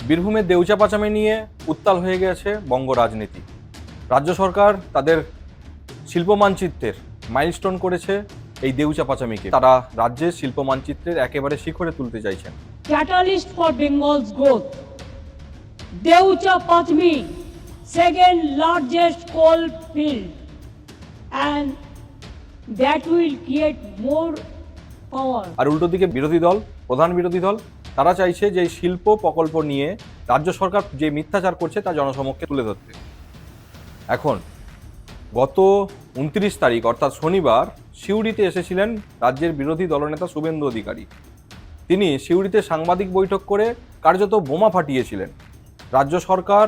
বীরভূমের দেউচা পাচামি নিয়ে উত্তাল হয়ে গেছে বঙ্গ রাজনীতি। রাজ্য সরকার তাদের শিল্প মানচিত্রের মাইলস্টোন করেছে এই দেউচা পাচামিকে। তারা রাজ্যের শিল্প মানচিত্রের একেবারে শিখরে তুলতে চাইছেন। Catalyst for Bengal's growth. Deucha Pachmi, second largest coal field, and that will create more power. আর উল্টো দিকে বিরোধী দল, প্রধান বিরোধী দল, তারা চাইছে যে এই শিল্প প্রকল্প নিয়ে রাজ্য সরকার যে মিথ্যাচার করছে তা জনসমক্ষে তুলে ধরতে। এখন গত 29 তারিখ অর্থাৎ শনিবার সিউড়িতে এসেছিলেন রাজ্যের বিরোধী দলনেতা শুভেন্দু অধিকারী। তিনি সিউড়িতে সাংবাদিক বৈঠক করে কার্যত বোমা ফাটিয়েছিলেন। রাজ্য সরকার,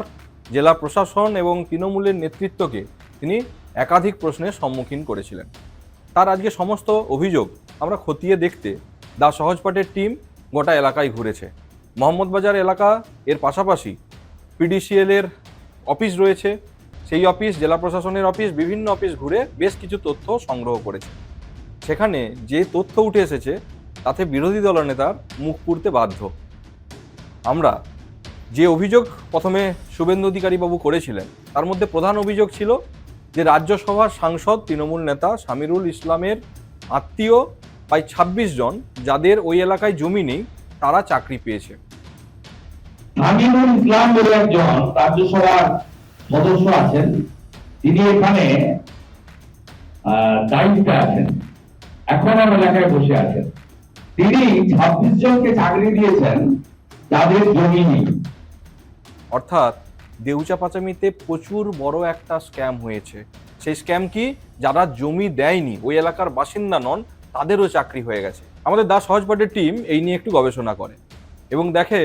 জেলা প্রশাসন এবং তৃণমূলের নেতৃত্বকে তিনি একাধিক প্রশ্নের সম্মুখীন করেছিলেন। তার আজকে সমস্ত অভিযোগ আমরা খতিয়ে দেখতে দা সহজপাঠের টিম গোটা এলাকায় ঘুরেছে। মোহাম্মদবাজার এলাকা, এর পাশাপাশি পিডিসিএল এর অফিস রয়েছে, সেই অফিস, জেলা প্রশাসনের অফিস, বিভিন্ন অফিস ঘুরে বেশ কিছু তথ্য সংগ্রহ করেছে। সেখানে যে তথ্য উঠে এসেছে তাতে বিরোধী দলনেতার মুখ পুড়তে বাধ্য। আমরা যে অভিযোগ প্রথমে শুভেন্দু অধিকারী বাবু করেছিলেন তার মধ্যে প্রধান অভিযোগ ছিল যে রাজ্যসভার সাংসদ তৃণমূল নেতা শামিরুল ইসলামের আত্মীয় প্রায় 26 জন, যাদের ওই এলাকায় জমি নেই, তারা চাকরি পেয়েছে। শামিরুল ইসলাম বলে একজন রাজ্যসভার সদস্য আছেন, তিনি এখানে দায়িত্বে আছেন, এখন আমার এলাকায় বসে আছেন। তিনি 26 জনকে চাকরি দিয়েছেন যাদের জমি নেই। অর্থাৎ দেউচা পাচামিতে প্রচুর বড় একটা স্ক্যাম হয়েছে। সেই স্ক্যাম কি? যারা জমি দেয়নি, ওই এলাকার বাসিন্দা নন, তাদেরও চাকরি হয়ে গেছে। আমাদের দা সহজপাঠের টিম এই নিয়ে একটু গবেষণা করে এবং দেখে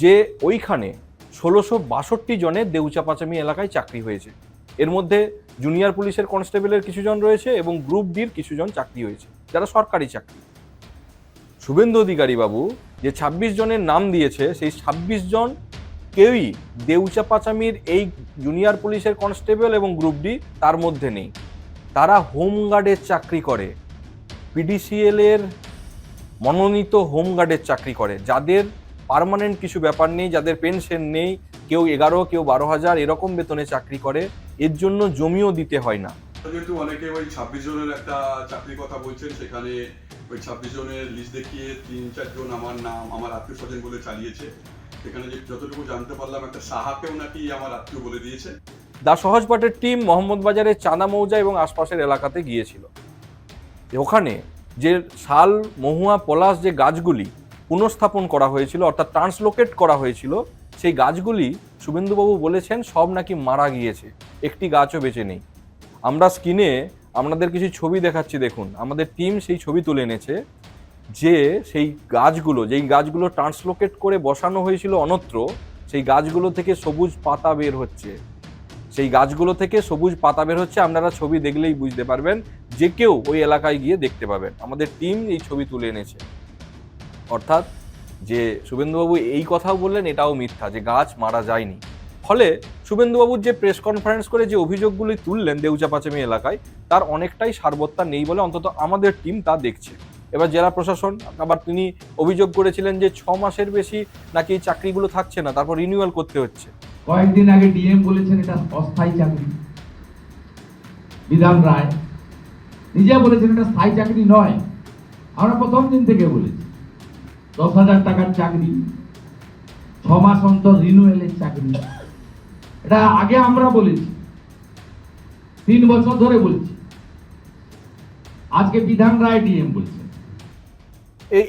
যে ওইখানে 1662 জনের দেউচা পাচামি এলাকায় চাকরি হয়েছে। এর মধ্যে জুনিয়র পুলিশের কনস্টেবলের কিছুজন রয়েছে এবং গ্রুপ ডির কিছুজন চাকরি হয়েছে, যারা সরকারি চাকরি। শুভেন্দু অধিকারী বাবু যে 26 জনের নাম দিয়েছে, সেই 26 জন কেউই দেউচা পাচামির এই জুনিয়র পুলিশের কনস্টেবল এবং গ্রুপ ডি তার মধ্যে নেই। তারা হোমগার্ডের চাকরি করে, পিডিসিএল এর মনোনীত হোমগার্ডের চাকরি করে, যাদের পার্মানেন্ট কিছু ব্যাপার নেই, যাদের পেনশন নেই, কেউ 11, কেউ 12,000 এরকম বেতনে চাকরি করে। এর জন্য জমিও দিতে হয় না। যেহেতু অনেকে ওই 26 জনের একটা চাকরির কথা বলছেন, সেখানে ওই 26 জনের লিস্ট দেখিয়ে 3-4 জন আমার নাম, আমার আত্মীয় স্বজন বলে চালিয়েছে। সেখানে যে যতটুকু জানতে পারলাম, একটা সাহাকেও নাকি আমার আত্মীয় বলে দিয়েছে। দা সহজপাঠের টিম মোহাম্মদবাজারের চাঁদা মৌজা এবং আশপাশের এলাকাতে গিয়েছিল। ওখানে যে শাল, মহুয়া, পলাশ যে গাছগুলি পুনঃস্থাপন করা হয়েছিল, অর্থাৎ ট্রান্সলোকেট করা হয়েছিল, সেই গাছগুলি শুভেন্দুবাবু বলেছেন সব নাকি মারা গিয়েছে, একটি গাছও বেঁচে নেই। আমরা স্ক্রিনে আপনাদের কিছু ছবি দেখাচ্ছি, দেখুন। আমাদের টিম সেই ছবি তুলে এনেছে যে সেই গাছগুলো, যেই গাছগুলো ট্রান্সলোকেট করে বসানো হয়েছিল অন্যত্র, সেই গাছগুলো থেকে সবুজ পাতা বের হচ্ছে। সেই গাছগুলো থেকে সবুজ পাতা বের হচ্ছে, আপনারা ছবি দেখলেই বুঝতে পারবেন, যে কেউ ওই এলাকায় গিয়ে দেখতে পাবেন। আমাদের টিম এই ছবি তুলে এনেছে। অর্থাৎ যে শুভেন্দুবাবু এই কথাও বললেন, এটাও মিথ্যা, যে গাছ মারা যায়নি। ফলে শুভেন্দুবাবুর যে প্রেস কনফারেন্স করে যে অভিযোগগুলি তুললেন দেউচা পাচামি এলাকায়, তার অনেকটাই সারবত্তা নেই বলে অন্তত আমাদের টিম তা দেখছে। এবার জেলা প্রশাসন, আবার তিনি অভিযোগ করেছিলেন যে 6 মাসের বেশি নাকি এই চাকরিগুলো থাকছে না, তারপর রিনিউয়াল করতে হচ্ছে। কয়েকদিন আগে ডিএম বলেছেন এটা অস্থায়ী চাকরি। বিধান রায় নিজে বলেছেন এটা স্থায়ী চাকরি নয়। আমরা প্রথম দিন থেকে বলেছি 10,000 টাকার চাকরি, 6 মাস অন্তর রিনিউয়ালের চাকরি। এটা আগে আমরা বলেছি, 3 বছর ধরে বলছি। আজকে বিধান রায় ডিএম বলছেন।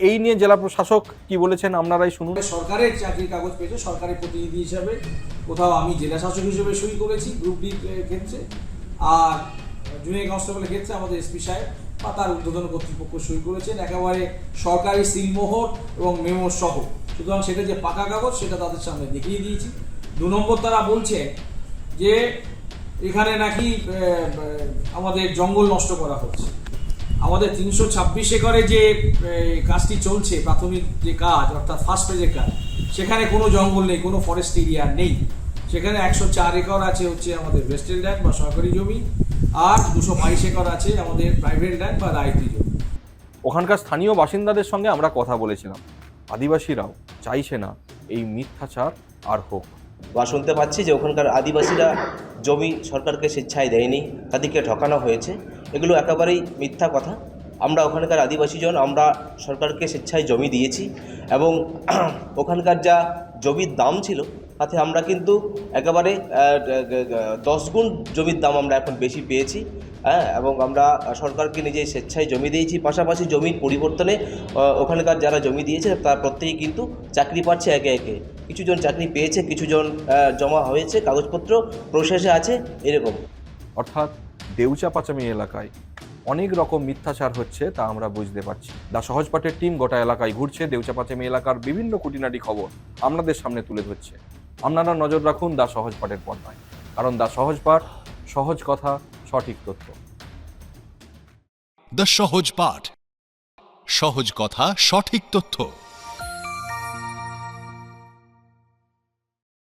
এই নিয়ে জেলা প্রশাসক কি বলেছেন আপনারাই শুনুন। সরকারের চাকরির কাগজ পেয়েছে, সরকারের প্রতিনিধি হিসাবে কোথাও আমি জেলা শাসক হিসেবে সই করেছি গ্রুপ ডি ক্ষেত্রে, আর জুনিয়র কনস্টেবলের ক্ষেত্রে আমাদের এসপি সাহেব বা তার ঊর্ধ্বতন কর্তৃপক্ষ সই করেছেন, একেবারে সরকারি সিলমোহর এবং মেমো সহ। সুতরাং সেটা যে পাকা কাগজ, সেটা তাদের সামনে দেখিয়ে দিয়েছি। 2 নম্বর, তারা বলছে যে এখানে নাকি আমাদের জঙ্গল নষ্ট করা হচ্ছে। আমাদের 326 একরে যে কাজটি চলছে, প্রাথমিক যে কাজ অর্থাৎ ফার্স্ট ফেজের কাজ, সেখানে কোনো জঙ্গল নেই, কোনো ফরেস্ট এরিয়া নেই। সেখানে 104 একর আছে হচ্ছে আমাদের ভেস্টেল ল্যান্ড বা সরকারি জমি, আর 222 একর আছে আমাদের প্রাইভেট ল্যান্ড বা রায়তি জমি। ওখানকার স্থানীয় বাসিন্দাদের সঙ্গে আমরা কথা বলেছিলাম। আদিবাসীরাও চাইছে না এই মিথ্যাচার আর হোক। বা শুনতে পাচ্ছি যে ওখানকার আদিবাসীরা জমি সরকারকে স্বেচ্ছায় দেয়নি, তাদেরকে ঠকানো হয়েছে। এগুলো একেবারেই মিথ্যা কথা। আমরা ওখানকার আদিবাসীজন আমরা সরকারকে স্বেচ্ছায় জমি দিয়েছি এবং ওখানকার যা জমির দাম ছিল তাতে আমরা কিন্তু একেবারে 10 গুণ জমির দাম আমরা এখন বেশি পেয়েছি। হ্যাঁ, এবং আমরা সরকারকে নিজে স্বেচ্ছায় জমি দিয়েছি, পাশাপাশি জমির পরিবর্তনে ওখানকার যারা জমি দিয়েছে তারা প্রত্যেকেই কিন্তু চাকরি পাচ্ছে একে একে। কিছুজন চাকরি পেয়েছে, কিছুজন জমা হয়েছে, কাগজপত্র প্রসেসে আছে, এরকম। অর্থাৎ দেউচা পাচামি এলাকায় অনেক রকম মিথ্যাচার হচ্ছে তা আমরা বুঝতে পারছি। দ্য সহজ পাঠের টিম গোটা এলাকায় ঘুরছে, দেউচা পাচামি এলাকার বিভিন্ন খুঁটিনাটি খবর আপনাদের সামনে তুলে ধরছে। আপনারা নজর রাখুন দ্য সহজ পাঠের পর্দায়, কারণ দ্য সহজ পাঠ, সহজ কথা, সঠিক তথ্য। দ্য সহজ পাঠ, সহজ কথা, সঠিক তথ্য।